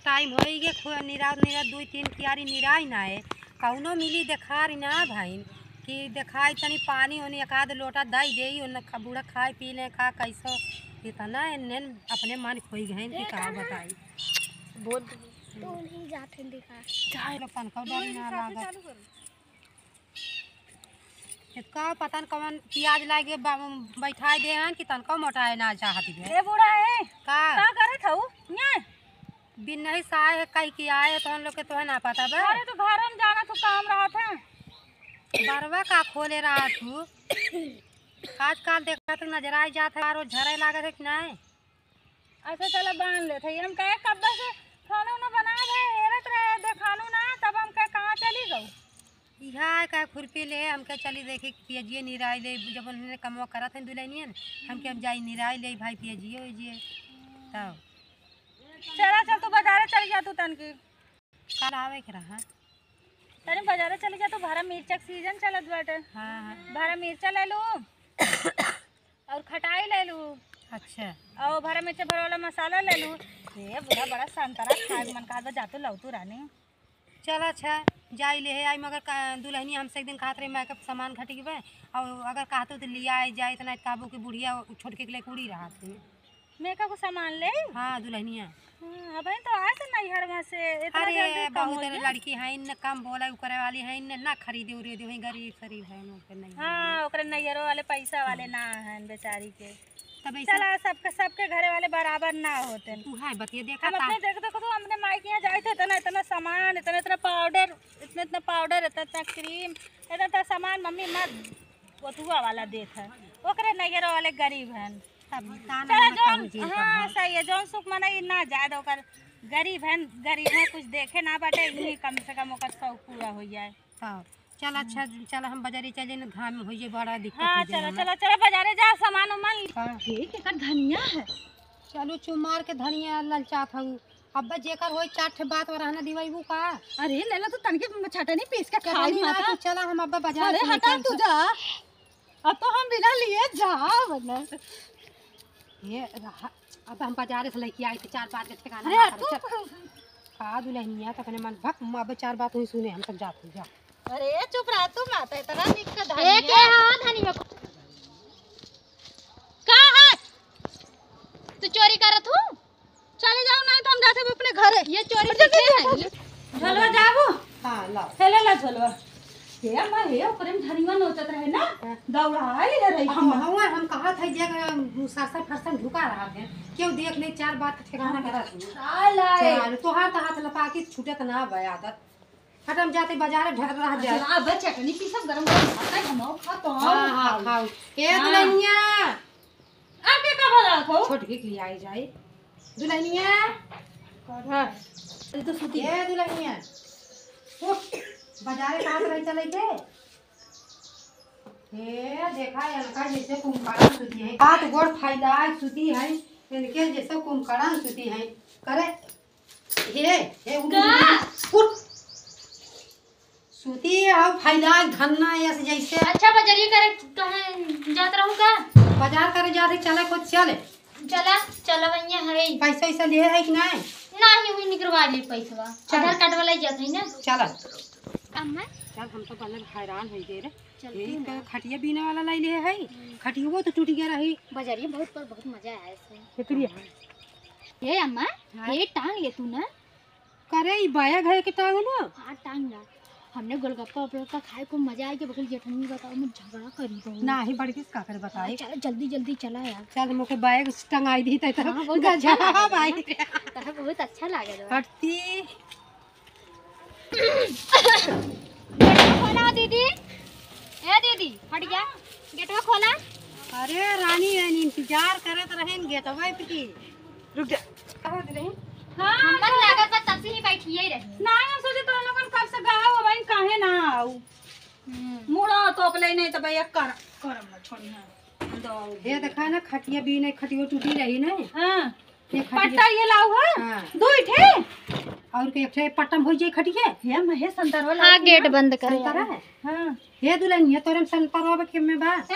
Time हो ही गे निरा निरा 2-3 कियारी निराई ना है कौनो मिली देखा रही ना भाई कि देखाई तनी पानी होनी एक आध लोटा दई दे बूढ़ा खाए पी ले खा कैसो इतना एन अपने मन खोई गए कि का बताई बहुत तो नहीं जाते दिखा चाहे लोग को डर ना लागत का पता न कौन प्याज लागे बैठा दे हन कि तनको मोटाए ना चाहती है ए बूढ़ा है का करे था ये बिन नहीं साए है कहीं की आए तो हम लोग के तो है ना पता बे अरे तो घर में जाना तो काम रहा था बरवा का खोले रहा तू काज काल देखा तो नजर आई जात है और झरे लागत है कि नहीं अच्छा चलो बांध ले थे हम कहे कब से खाना ना बना दे हेरत रहे देखानू ना तब हम कहे कहाँ चली गऊ इहा का खुरपी ले हमके चली देखे पियजिए निराई ले जब उन्होंने कमवा करत है दुल्हनिया हमके अब जाई निराई ले भाई पियजिए ओजिए तब चला चल तू बाजारे चली जा तू तन की कल आवे के रहा तनी बाजारे चली जा तू भरा मिर्चा के सीजन चलत बाटे हाँ भरा मिर्चा ले लू और खटाई ले लू अच्छा और भरा मिर्चा भरा वाला मसाला ले लू ये बड़ा बड़ा संतरा खाए मन का जातू लौतू रानी चल अच्छा जाई ले आई मगर दुल्हनी हमसे एक दिन खात रही मेकअप सामान घटी गए और अगर कहते तो लिया जाए तो नहीं काबू की बुढ़िया छोट के लिए कुड़ी रहा थी मेकअप को सामान ले हाँ दुल्हनिया अब तो आए थे नैहर में से इतना अरे जल्दी कम हो बहुत गया? लड़की है न कम बोला करे वाली है न ना खरीदे उरीदे वही गरीब शरीफ है नहीं हाँ ओकरे नैहरों वाले पैसा वाले ना हैं बेचारी के तब ऐसा चला सबके घरे वाले बराबर ना होते तू है बतिया देखा हम अपने देखो तो हमने माई के यहाँ जाए थे इतना इतना सामान इतना इतना पाउडर इतना पाउडर इतना इतना क्रीम इतना इतना सामान मम्मी मत बथुआ वाला देख है ओकरे नैहरों वाले गरीब हैं चला जौन हाँ सही है जौन सुख मना ना ज्यादा ओकर गरीब है कुछ देखे ना बाटे इन्हीं कम से कम ओकर शौक पूरा हो जाए चल अच्छा चल हम बाजारे चले न धाम हो जाए बड़ा दिक्कत हाँ चलो चलो चलो बाजारे जा सामान उमान धनिया है चलो चुमार के धनिया ललचात हूँ अब जेकर होई चाट बात और रहना दिवाईबू का अरे लेला तो तनके छटनी पीस के खाई माता चला हम अब बाजार अरे हटा तू जा अब तो हम बिना लिए जा वरना ये अब हम बाजार से लेके आई थे 4-5 के ठिकाना अरे तू का दुल्हनिया तो अपने मन भक अब 4 बात हुई सुने हम सब जाते जा अरे चुप रह तू माता इतना निक का धनिया एक हां धनिया का है तू चोरी करत हूं चले जाओ ना तो हम जाते अपने घर ये चोरी से है झलवा जाबो हां ला हेले ला झलवा हे अम्मा हे ओकरे में धनिया नोचत रहे ना दौड़ा ले रही हम कहा था जगह सरसर फरसन झुका रहा है क्यों देख ले 4 बात के ठिकाना करा चल तोहार तो हाथ लपा के छूटत ना बे आदत हटम जाते बाजार ढक रहा जा अब चटनी पी सब गरम गरम खाता है हम खा तो हां हां खाओ ए दुल्हनिया आके का भला को छोट के लिए आई जाए दुल्हनिया हां ये तो सुती ए दुल्हनिया बाजारे कहाँ रही चले के हे देखा इनका जैसे कुंभकर्ण सुती है हाथ गोड़ फैला सुती है इनके जैसे कुंभकर्ण सुती है करे हे उठ सुती है और फैला धन्ना ऐसे जैसे अच्छा बाजारी करे कहां जात रहूं का बाजार करे जाते चले खुद चले चला चलो भैया है पैसा ऐसा ले है कि नहीं नहीं हुई निकलवा ले पैसा आधार कार्ड वाला जात है ना चल अम्मा चल हम तो बल्ले हैरान हो गए रे ये खटिया बीने वाला लाई ले है खटियो तो टूट गया रही बाजारी बहुत मजा आया इसमें शुक्रिया ये अम्मा ये टांग ले तू ना करे ई बाया घर के टांग ना हां टांग ना हमने गोलगप्पा खाए को मजा आया कि बकल जेठनी बताओ मैं झगड़ा करी दो ना ही बड़ किस का कर बताए चल जल्दी जल्दी चला यार चल मोके बैग टंगाई दी त बहुत गजब भाई तह बहुत अच्छा लागे रे हटती गेटवा खोला दीदी ए दीदी हट गया गेटवा खोला अरे रानी रानी इंतजार करत रहेन गेटवा पे की रुक जा कह दे रही हां हमन लागत बा तब से ही बैठी ही रही नहीं हम सोचे तो लोगन कब से गाओ भाई काहे ना आऊ मुड़ा तो अपले नहीं तो भैया करम ना छोड़ी हां दो ये देखा ना खटिया भी नहीं खटियो टूटी रही ना हां ये पट्टा ये लाऊ है हां दो ठे और के एक पट्टम हो जाई खटिया हे महे संतर वाला हां गेट बंद कर संतरा है हां हे दुल्हन ये तोरम संतरा के में बा ए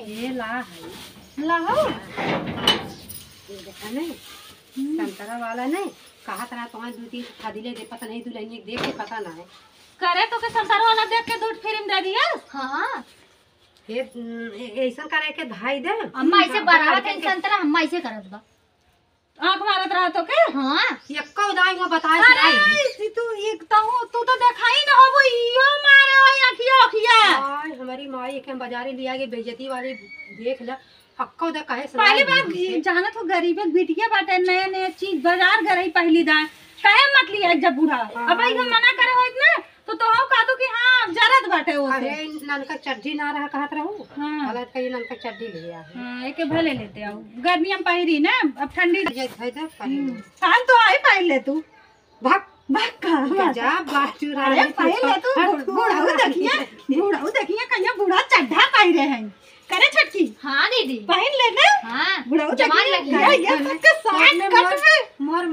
ये ला है लाओ ये देखा नहीं संतरा वाला नहीं कहा था तुम्हारे 2-3 खादी ले दे पता नहीं दुल्हन देख के पता ना है करे तो के संसार वाला देख के दूध फ्री में दे दिया। हाँ ये ऐसा करे के धाई दे अम्मा ऐसे बढ़ावत है संतरा अम्मा ऐसे करत बा। आंख मारत रहा तो के हाँ ये कब दाएंगे बताए अरे तू एक तू तो देखा ही ना हो वो यो मारे हो अखिया अखिया। हाय हमारी माई के बाजारे लिया के बेइज्जती वाली देख ले अक्का दे कहे पहली बार जाना तो गरीब बिटिया बाटे नए नए चीज बाजार गई पहली दाए कहे मत लिया जब बूढ़ा अब हम मना करे हो इतना तो हम कह दो कि हां जरत बाटे वो अरे ननका चड्डी ना रहा कहत रहू हां गलत कही ननका चड्डी ले आ हां एके भले लेते आओ गर्मी में पहिरी ना अब ठंडी ये धइ दे पहले हां तो आई पहन ले तू भाग भाग का जा बाचू अरे पहन ले तू बूढ़ा देखिए कहिया बूढ़ा चड्ढा पहिरे हैं करे छटकी। हाँ दीदी पहन ले ना हाँ बूढ़ा जवान लगी ये सबके साथ कट में मोर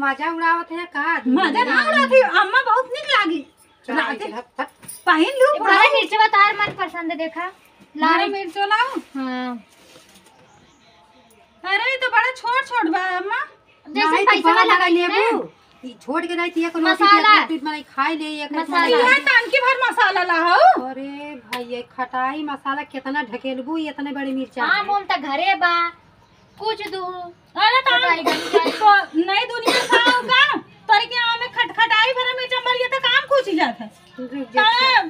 मजा उड़ावत है का मजा ना उड़ाती अम्मा बहुत निक लागी पहन लू बड़ा मिर्चवा तार मन पसंद है देखा लारे मिर्च लाऊं। हाँ अरे ये तो बड़ा छोट छोट बा अम्मा जैसे पैसा लगा लेबू ई छोड़ के नहीं तिया को मसाला। रोटी बनाई खाई ले एक मसाला। ये टांकी भर मसाला लाओ। अरे भाई ये खटाई मसाला कितना ढकेलबू इतने बड़ी मिर्चा हाँ मोम त घरे बा कुछ दू अरे तो नई दुनिया खाओ का तोरी के आम में खटखटाई भरा मिर्चा मरिए तो काम कुछ जात है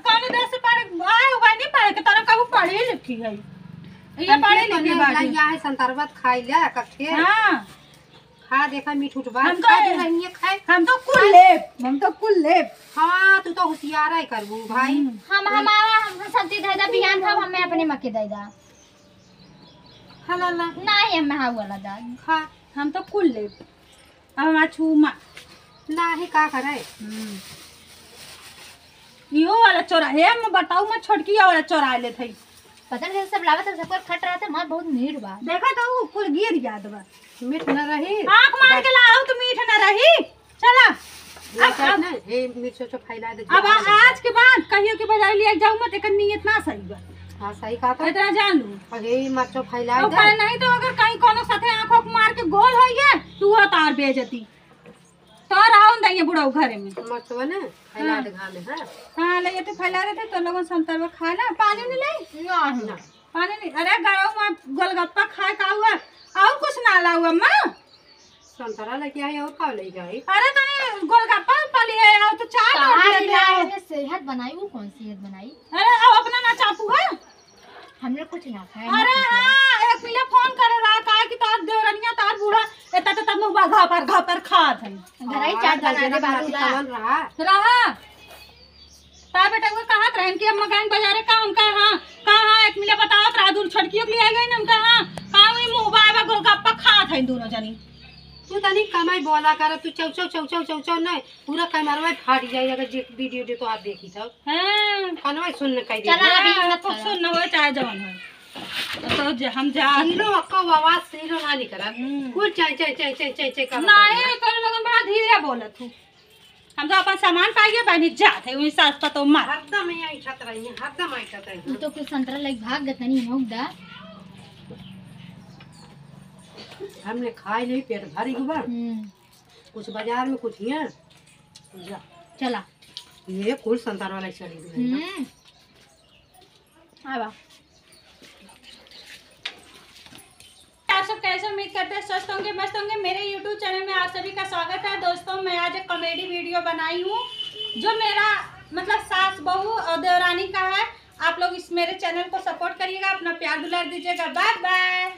कौन देश से पढ़ आए हो नहीं पढ़े के तरह कबू पढ़ी लिखी है ये पढ़ी लिखी बात है संतरबत खाई ले कखे हां खा देखा मीठ उठवा हम खा दे रही है खाए हम तो कुल लेप हां तू तो होशियार है करबू भाई हम हमारा हम सब्जी दे दा बिहान खाब हमें अपने मक्के दे दा हला ला नहीं हम हां वाला दा खा हम तो कुल लेप अब हमारा छूमा नाही का करे यो वाला चोरा है मैं बताऊं मैं छोटकी वाला चोरा ले थई पता नहीं सब लावत सब खट रहा था मां बहुत मीठ बा देखा तो वो कुल गिर जात बा मीठ न रही आंख मार के लाओ तो मीठ न रही चला अब ना ए मिर्च तो फैला दे अब आज के बाद कहियो के बाजार ले जाऊं मत एक नियत ना सही बा हां सही कहा तो इतना जान लू अरे मिर्च फैला तो दे नहीं तो अगर कहीं कोनो साथे आंखों मार के गोल हो गया तू हो तार बेइज्जती तो राउंड दइए बुढ़ा घरे में मिर्च ना फैला दे घा में हां हां ले तो फैला देते तो लोगन संतर में खा ना पानी नहीं ले नहीं पानी नहीं अरे गरम में गोलगप्पा खाए का हुआ और कुछ ना लाऊ अम्मा संतरा लेके आई और खा ले गई अरे तनी गोलगप्पा पाली है और तो चाट कहां ले आओ ने सेहत बनाई वो कौन सी सेहत बनाई अरे अब अपना ना चापू है हमने कुछ ना खाया अरे हां एक मिले फोन करे रहा का कि तार देवरनिया तार बूढ़ा एता त मुंह बा घा पर खात है घराई चाट बना दे बाबू रहा ता बेटा को कहत रहन कि हम मकान बाजारे काम का हां कहां एक मिले बतावत रहा दूर छड़कियो के लिए गई हम कहां काम ही मुंह बा गोलगप्पा खात है दोनों जनी तू तनी कमाई बोला कर तू चौ नहीं पूरा कैमरा फाट जाए अगर जे वीडियो दे तो आप देखी था हां कनवा सुन कह दे चला अभी मत तो सुन न हो चाहे जवन हो तो हम जा सीलो अक्का आवाज सीलो ना निकला कुल चाय कर नहीं तो लोगन बड़ा धीरे बोलत हूं हम तो अपन सामान पाइए बनी जात है वही सास तो मार हरदम यही छत रही है हरदम आई छत रही तो कुछ संतरा लाइक भाग गत नहीं होगा हमने खाई नहीं पेट भरी गुबा कुछ बाजार में कुछ है जा चला ये कुल संतार वाला चली आवा आप सब कैसे उम्मीद करते हैं स्वस्थ होंगे मस्त होंगे मेरे YouTube चैनल में आप सभी का स्वागत है दोस्तों मैं आज एक कॉमेडी वीडियो बनाई हूँ जो मेरा मतलब सास बहू और देवरानी का है आप लोग इस मेरे चैनल को सपोर्ट करिएगा अपना प्यार दुलार दीजिएगा बाय बाय।